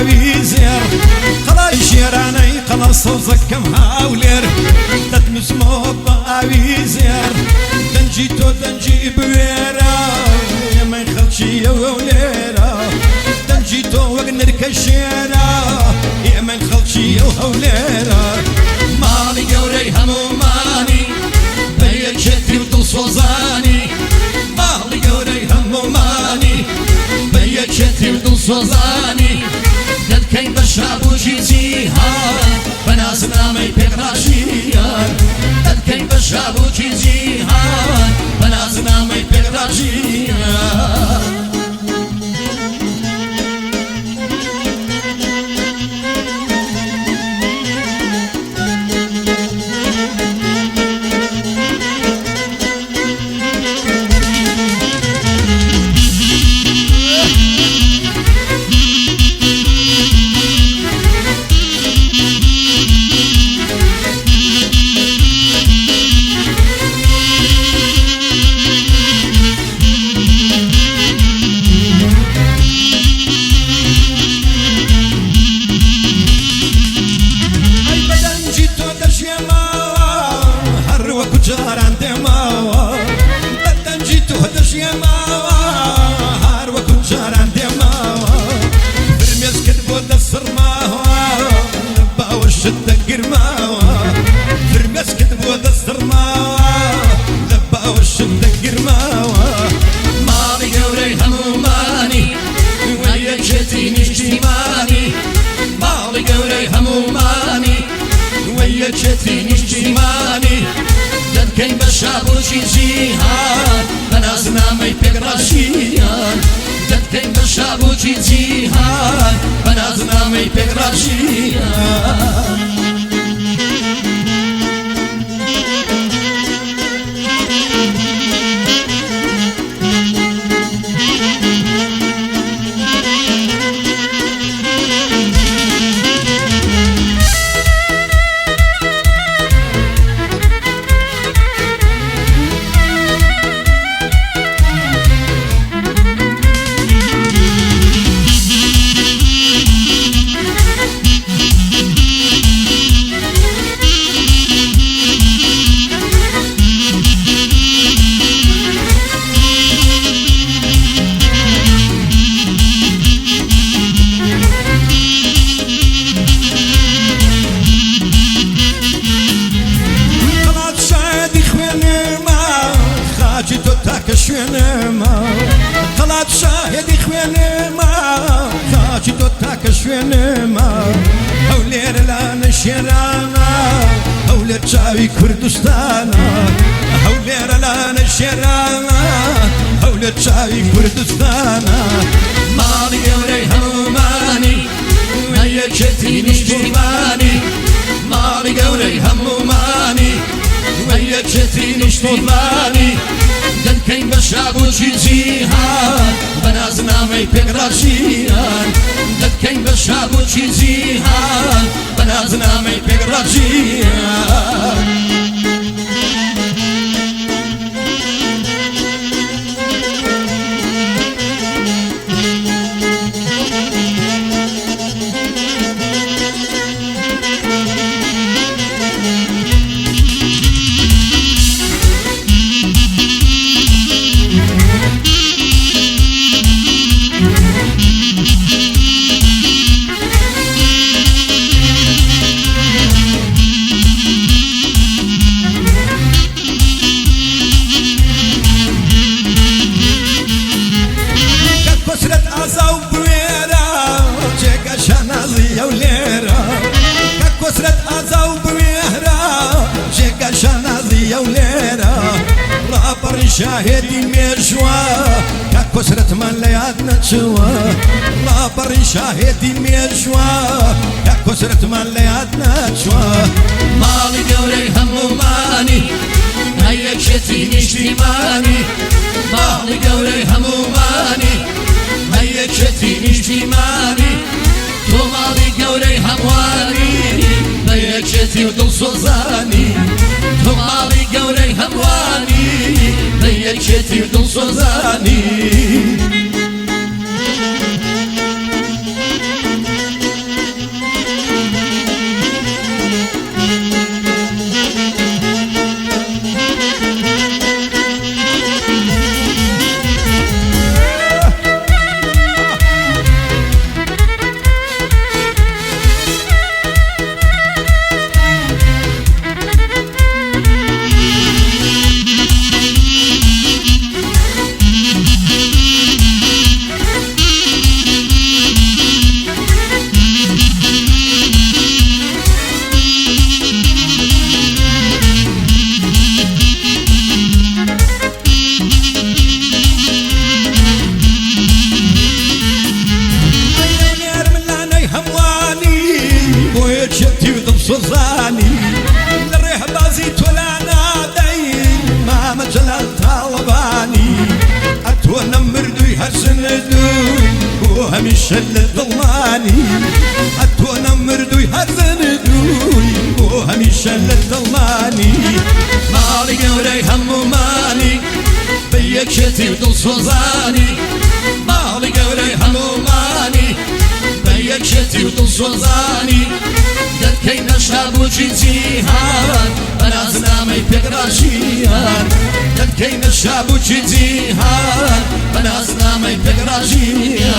باويزير قلا شيراني قلا صوزكم هاولير تتمس مو باويزير دنجيتو دنجي بويرا يا ما يخلشي يا وليرا دنجيتو وقنر كشيرا يا ما يخلشي يا وليرا مالي قوري هموماني بيك شتي وتصوزاني مالي قوري هموماني بيك شتي وتصوزاني دل كين بشابو جيزيهان بنازنا مي بيقراشيان دل كين بشابو جيزيهان بنازنا مي بيقراشيان شتيني اجتماني دد كين بشابو جيزيهان بنازنا مي بيقراشيان دد كين بشابو جيزيهان بنازنا مي بيقراشيان طلعت شاهدي خوينما خاجي دوتاك شوينما هولير لانا شيرانا هولير تشاوي كردستانا هولير لانا شيرانا هولير تشاوي كردستانا مالي قوري هموماني هيا شتيني اجتماني مالي قوري هموماني هيا شتيني اجتماني دل كين بشابو جيزيهان بنازنا مي بيقراشيان دل كين بشابو جيزيهان بنازنا مي بيقراشيان شاهدي ميرجوا كسرت من ليادنا تشوا رابر شاهدي ميرجوا كسرت من ليادنا تشوا مالي قوري هموماني هيا شتيني اجتماني مالي قوري هموماني هيا شتيني اجتماني تو مالي قوري همواني هيا شتي ودل صوزاني تو مالي قوري همواني هيا شتي ودل صوزاني سوزاني للريح بازي تولانا دايم ماما جلال طالباني أتوانا مردوي هرسندوي وهميش اللي ضلاني أتوانا مردوي هرسندوي وهميش اللي ضلاني مالي قوري همو ماني بيك شتي ودل سوزاني مالي قوري همو ماني بيك شتي ودل سوزاني دەکەینە شابووی جیهان بەنازنامەی پێکڕاژیان دەکەینە شابووی جیهان بەنازنامەی پێکڕاژیان